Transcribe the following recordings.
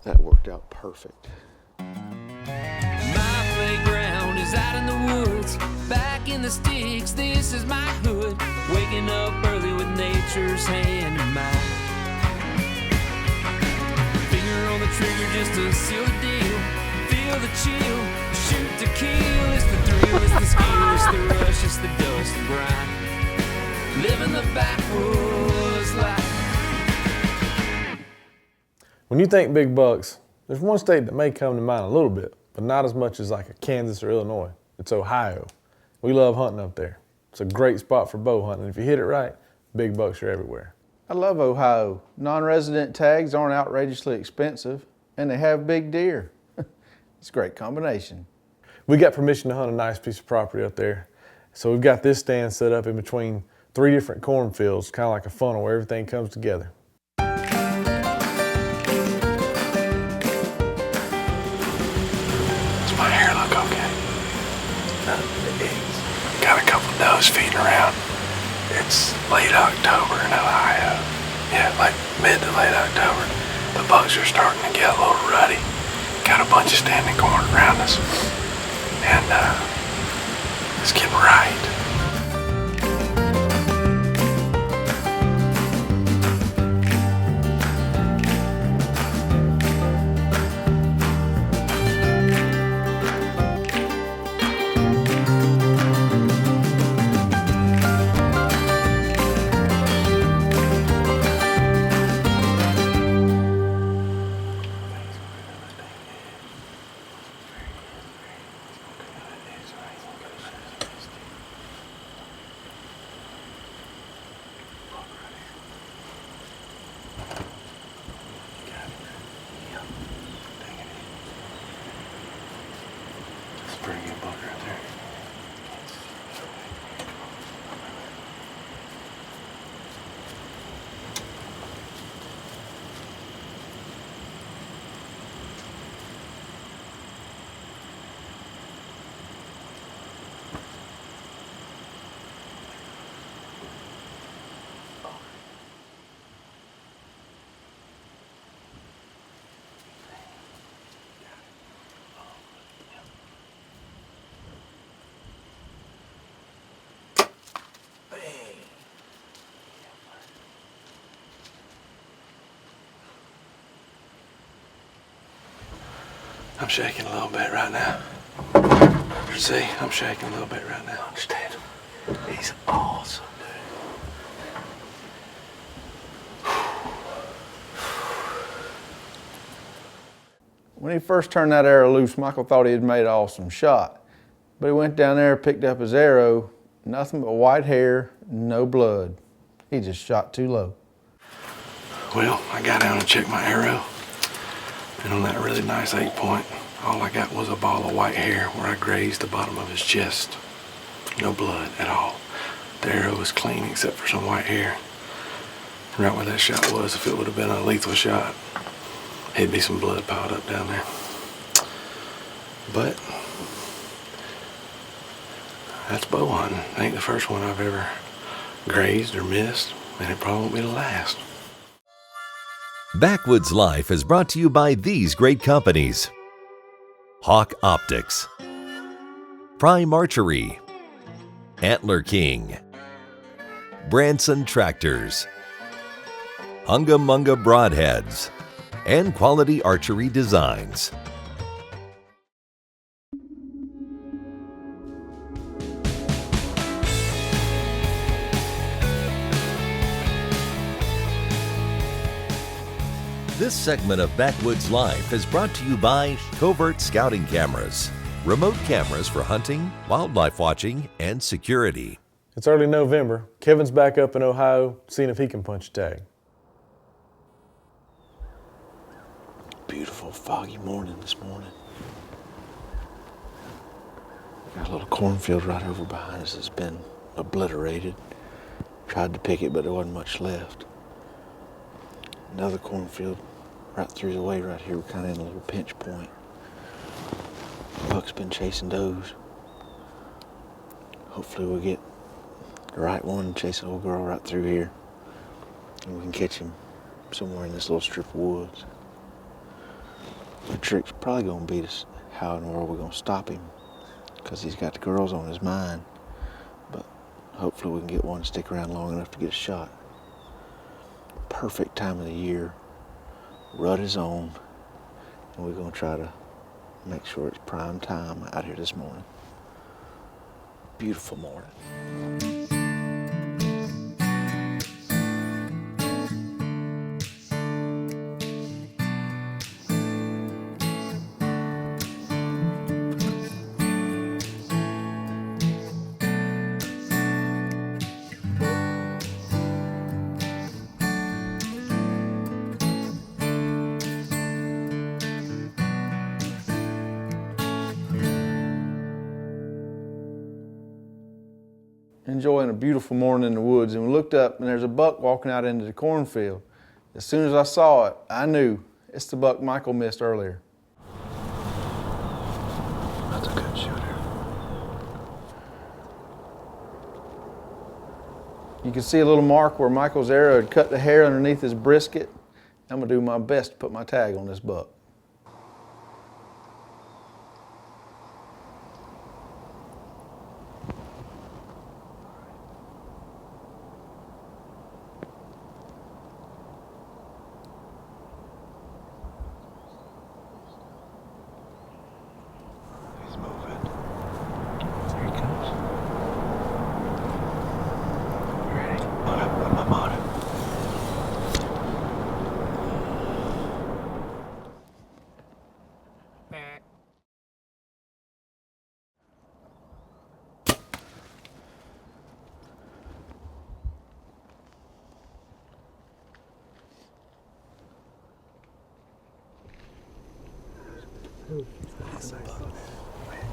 That worked out perfect. My playground is out in the woods, back in the sticks, this is my hood. Waking up early with nature's hand in mine. Finger on the trigger just to seal the deal. Feel the chill, shoot to kill. It's the thrill, it's the skill, it's the rush, it's the dust and grind. Living the backwoods life. When you think big bucks, there's one state that may come to mind a little bit, but not as much as like a Kansas or Illinois. It's Ohio. We love hunting up there. It's a great spot for bow hunting. If you hit it right, big bucks are everywhere. I love Ohio. Non-resident tags aren't outrageously expensive, and they have big deer. It's a great combination. We got permission to hunt a nice piece of property up there. So we've got this stand set up in between 3 different cornfields, kind of like a funnel where everything comes together. My hair look okay? Got a couple does feeding around. It's late October in Ohio. Yeah, like mid to late October. The bugs are starting to get a little ruddy. Got a bunch of standing corn around us. And it's getting right. Pretty good buck right there. I'm shaking a little bit right now. See, I'm shaking a little bit right now. Understand? He's awesome, dude. When he first turned that arrow loose, Michael thought he had made an awesome shot. But he went down there, picked up his arrow, nothing but white hair, no blood. He just shot too low. Well, I got down and checked my arrow, and on that really nice 8-point, all I got was a ball of white hair where I grazed the bottom of his chest. No blood at all. The arrow was clean except for some white hair. Right where that shot was, if it would have been a lethal shot, there'd be some blood piled up down there. But that's bow hunting. Ain't the first one I've ever grazed or missed, and it probably won't be the last. Backwoods Life is brought to you by these great companies: Hawk Optics, Prime Archery, Antler King, Branson Tractors, Hunga Munga Broadheads, and Quality Archery Designs. This segment of Backwoods Life is brought to you by Covert Scouting Cameras, remote cameras for hunting, wildlife watching, and security. It's early November. Kevin's back up in Ohio, seeing if he can punch a tag. Beautiful foggy morning this morning. Got a little cornfield right over behind us that's been obliterated. Tried to pick it, but there wasn't much left. Another cornfield right through the way right here. We're kind of in a little pinch point. Buck's been chasing does. Hopefully we'll get the right one and chase a little girl right through here. And we can catch him somewhere in this little strip of woods. The trick's probably gonna beat us. How in the world we're gonna stop him? Because he's got the girls on his mind. But hopefully we can get one to stick around long enough to get a shot. Perfect time of the year. Rut is on. And we're gonna try to make sure it's prime time out here this morning. Beautiful morning. Enjoying a beautiful morning in the woods, and we looked up and there's a buck walking out into the cornfield. As soon as I saw it, I knew it's the buck Michael missed earlier. That's a good shooter. You can see a little mark where Michael's arrow had cut the hair underneath his brisket. I'm gonna do my best to put my tag on this buck. He's moving. There he comes. Ready? I'm on it.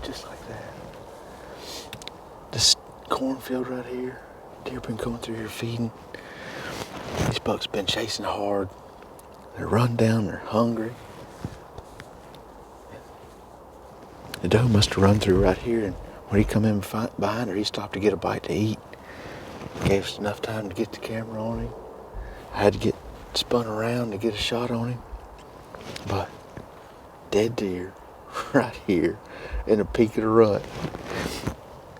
Just like that. This cornfield right here, deer been going through here feeding. These bucks been chasing hard. They're run down, they're hungry. The doe must have run through right here, and when he come in behind her, he stopped to get a bite to eat. Gave us enough time to get the camera on him. I had to get spun around to get a shot on him. But dead deer right here in the peak of the rut.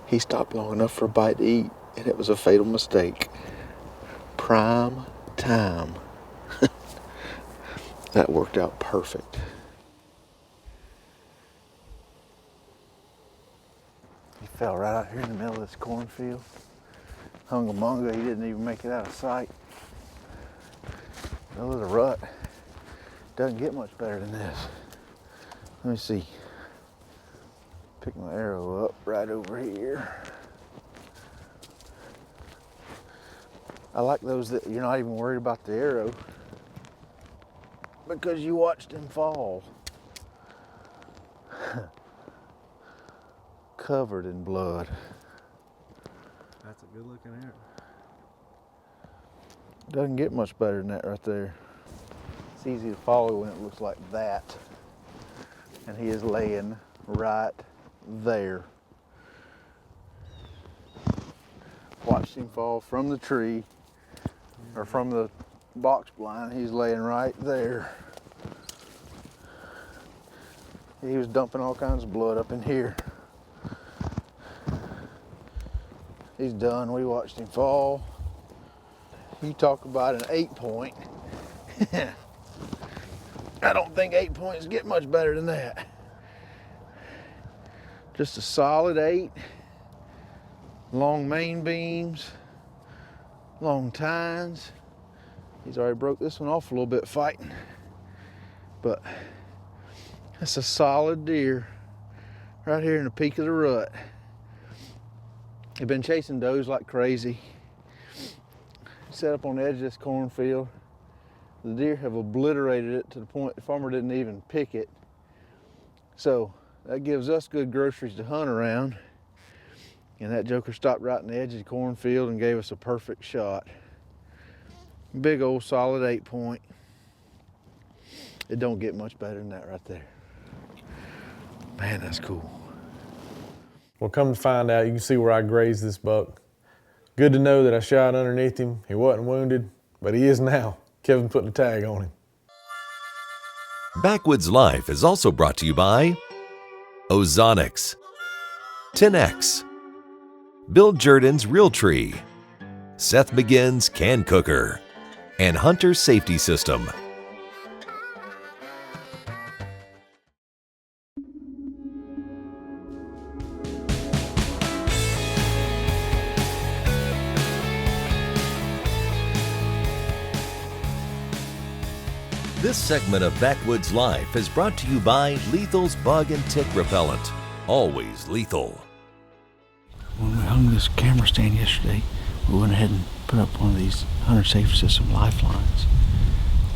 He stopped long enough for a bite to eat, and it was a fatal mistake. Prime time. That worked out perfect. He fell right out here in the middle of this cornfield. Hungamonga, he didn't even make it out of sight. Middle of the rut. Doesn't get much better than this. Let me see. Pick my arrow up right over here. I like those that you're not even worried about the arrow because you watched him fall. Covered in blood. That's a good looking arrow. Doesn't get much better than that right there. It's easy to follow when it looks like that. And he is laying right there. Watched him fall from the tree or from the box blind. He's laying right there. He was dumping all kinds of blood up in here. He's done. We watched him fall. You talk about an 8-point. I don't think 8 points get much better than that. Just a solid 8. Long main beams, long tines. He's already broke this one off a little bit fighting. But that's a solid deer right here in the peak of the rut. They've been chasing does like crazy. Set up on the edge of this cornfield. The deer have obliterated it to the point the farmer didn't even pick it. So that gives us good groceries to hunt around. And that joker stopped right on the edge of the cornfield and gave us a perfect shot. Big old solid 8-point. It don't get much better than that right there. Man, that's cool. Well, come to find out, you can see where I grazed this buck. Good to know that I shot underneath him. He wasn't wounded, but he is now. Kevin put the tag on him. Backwoods Life is also brought to you by Ozonics, 10X, Bill Jordan's Realtree, Seth McGinn's Can Cooker, and Hunter Safety System. This segment of Backwoods Life is brought to you by Lethal's Bug and Tick Repellent. Always lethal. When we hung this camera stand yesterday, we went ahead and put up one of these Hunter Safety System lifelines.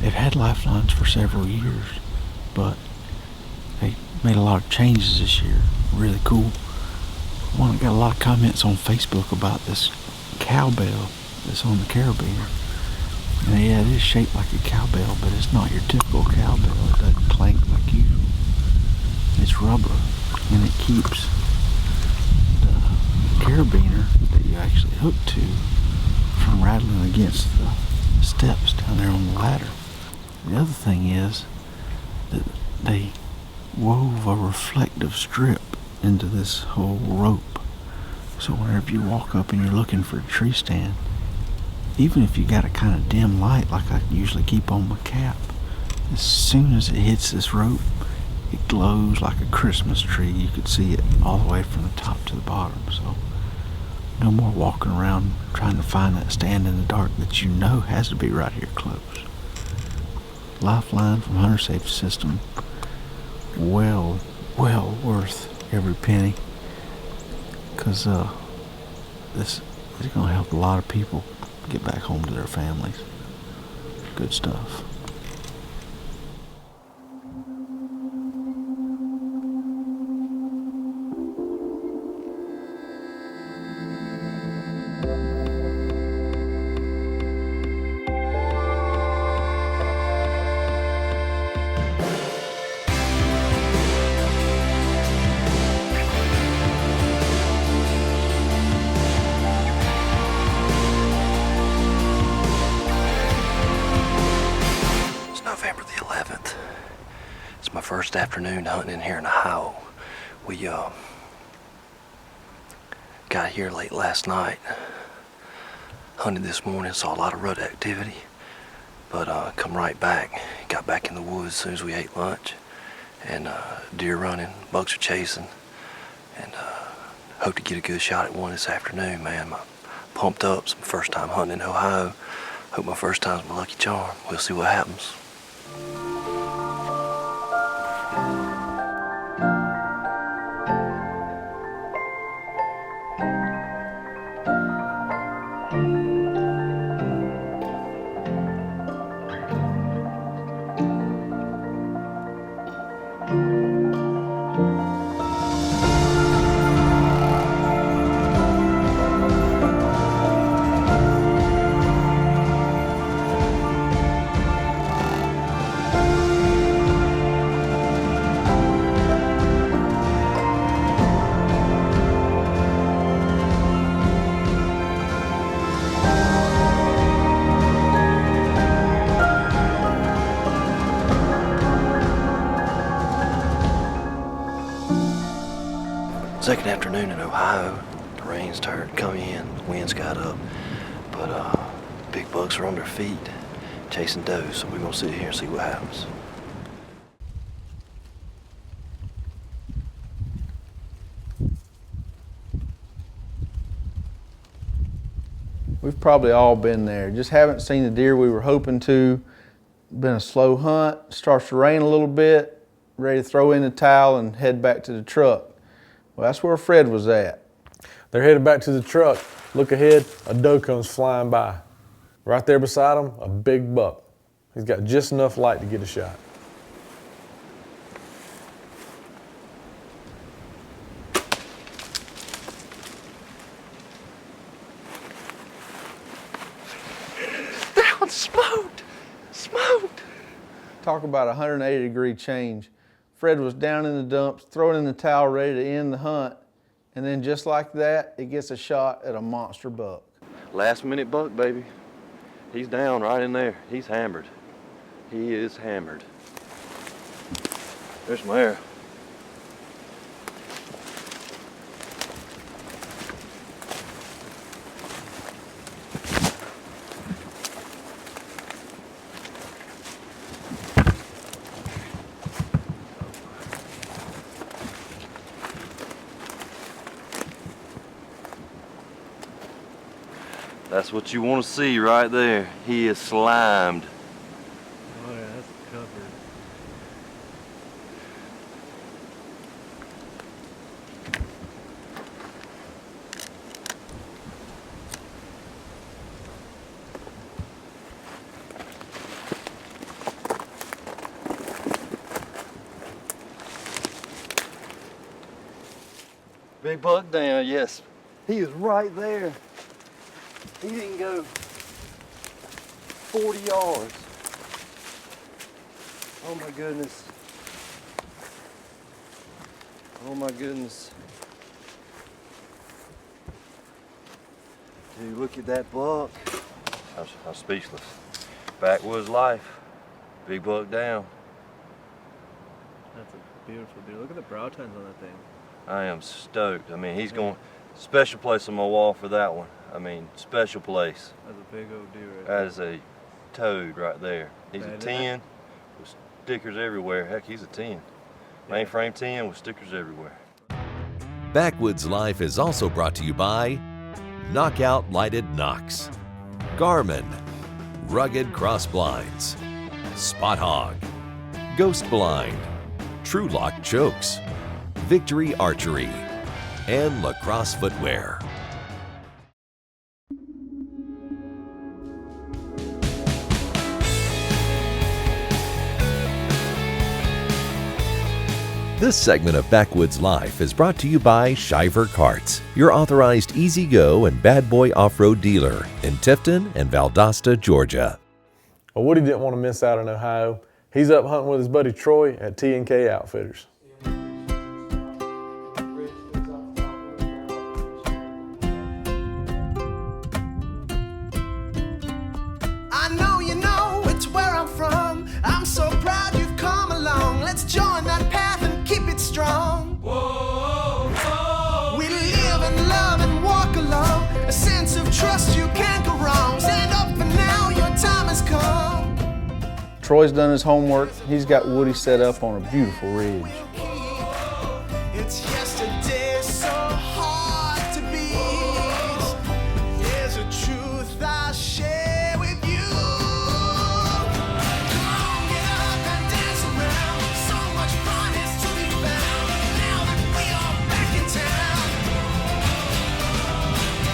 They've had lifelines for several years, but they made a lot of changes this year. Really cool. One got a lot of comments on Facebook about this cowbell that's on the carabiner. And yeah, it is shaped like a cowbell, but it's not your typical cowbell. It doesn't clank like usual. It's rubber, and it keeps the carabiner that you actually hook to from rattling against the steps down there on the ladder. The other thing is that they wove a reflective strip into this whole rope. So whenever you walk up and you're looking for a tree stand, even if you got a kind of dim light like I usually keep on my cap, as soon as it hits this rope, it glows like a Christmas tree. You could see it all the way from the top to the bottom. So no more walking around trying to find that stand in the dark that you know has to be right here close. Lifeline from Hunter Safety System, well worth every penny, because this is going to help a lot of people get back home to their families. Good stuff. November the 11th. It's my first afternoon hunting in here in Ohio. We got here late last night. Hunted this morning, saw a lot of rut activity, but come right back. Got back in the woods as soon as we ate lunch, and deer running, bucks are chasing, and hope to get a good shot at one this afternoon, man. I'm pumped up. It's my first time hunting in Ohio. Hope my first time's my lucky charm. We'll see what happens. Second afternoon in Ohio, the rain started to come in, the winds got up, but big bucks are on their feet, chasing does, so we're gonna sit here and see what happens. We've probably all been there. Just haven't seen the deer we were hoping to. Been a slow hunt, starts to rain a little bit, ready to throw in the towel and head back to the truck. Well, that's where Fred was at. They're headed back to the truck. Look ahead, a doe comes flying by. Right there beside him, a big buck. He's got just enough light to get a shot. That one smoked! Talk about a 180-degree change. Fred was down in the dumps, throwing in the towel, ready to end the hunt. And then just like that, it gets a shot at a monster buck. Last minute buck, baby. He's down right in there. He's hammered. He is hammered. There's my arrow. That's what you want to see right there. He is slimed. Oh yeah, that's covered. Big buck down, yes. He is right there. He didn't go 40 yards. Oh my goodness. Oh my goodness. Dude, look at that buck. I'm speechless. Backwoods Life. Big buck down. That's a beautiful deer. Look at the brow tines on that thing. I am stoked. I mean, he's going special place on my wall for that one. I mean, special place. That's a big old deer right That is a toad right there. He's a That is- 10 with stickers everywhere. Heck, he's a 10. Mainframe 10 with stickers everywhere. Backwoods Life is also brought to you by Knockout Lighted Knocks, Garmin, Rugged Cross Blinds, Spot Hog, Ghost Blind, True Lock Chokes, Victory Archery, and Lacrosse Footwear. This segment of Backwoods Life is brought to you by Shiver Carts, your authorized easy-go and bad boy off-road dealer in Tifton and Valdosta, Georgia. Well, Woody didn't want to miss out in Ohio. He's up hunting with his buddy Troy at T&K Outfitters. I know you know it's where I'm from. I'm so proud you've come along. Let's join that path and keep it strong. Whoa, whoa. We live and love and walk along. A sense of trust, you can't go wrong. Stand up for now, your time has come. Troy's done his homework. He's got Woody set up on a beautiful ridge. It's yesterday, so hard to beat. There's a truth I share with you. Come on, get up and dance around. So much fun is to be found. Now that we are back in town,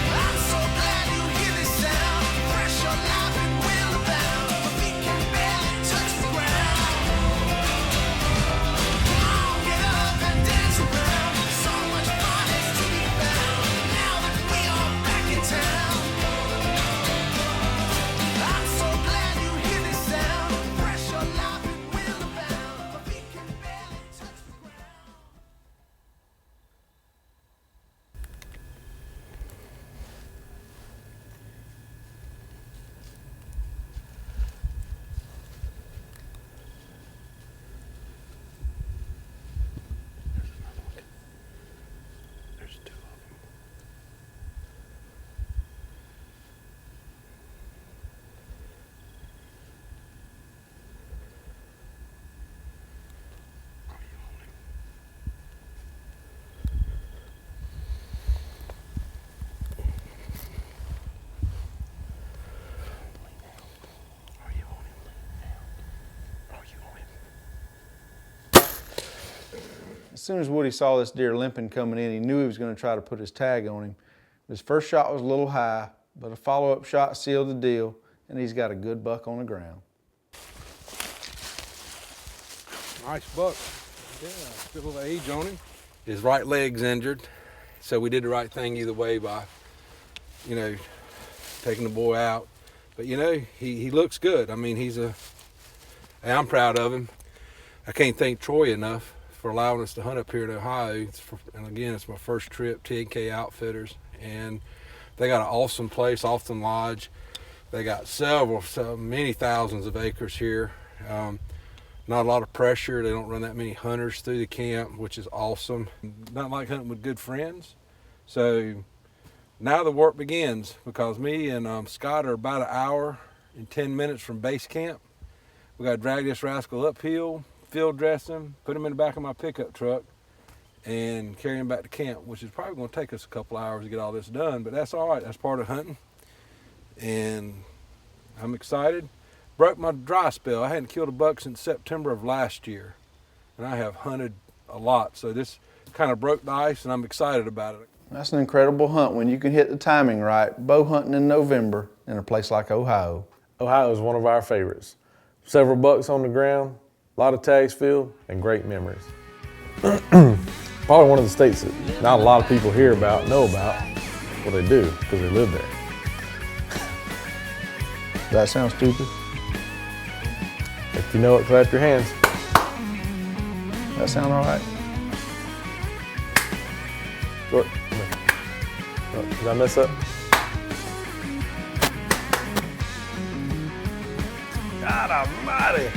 I'm so glad you hear this sound. Fresh or life and will abound. But we can barely touch the ground. Come on, get up and dance around. So much fun is to be found. Now that we are back in town, I'm so glad you hear this sound. Fresh or life and will abound. But we can barely touch the ground. There's two of them. Are you on him? Are you on him? Are you on him? As soon as Woody saw this deer limping coming in, he knew he was going to try to put his tag on him. His first shot was a little high, but a follow-up shot sealed the deal, and he's got a good buck on the ground. Nice buck. Yeah, still of age on him. His right leg's injured, so we did the right thing either way by, taking the boy out. But he looks good. I mean, I'm proud of him. I can't thank Troy enough for allowing us to hunt up here in Ohio. And again, it's my first trip, T&K Outfitters, and they got an awesome place, awesome lodge. They got many thousands of acres here. Not a lot of pressure. They don't run that many hunters through the camp, which is awesome. Not like hunting with good friends. So now the work begins, because me and Scott are about an hour and 10 minutes from base camp. We got to drag this rascal uphill, field dress him, put him in the back of my pickup truck, and carry him back to camp, which is probably going to take us a couple hours to get all this done, but that's all right. That's part of hunting, and I'm excited. Broke my dry spell. I hadn't killed a buck since September of last year, and I have hunted a lot, so this kind of broke the ice, and I'm excited about it. That's an incredible hunt when you can hit the timing right. Bow hunting in November in a place like Ohio. Ohio is one of our favorites. Several bucks on the ground, a lot of tags filled, and great memories. Probably one of the states that not a lot of people hear about, know about. Well, they do, because they live there. Does that sound stupid? If you know it, clap your hands. That sound all right? Short. Oh, did I mess up? God almighty.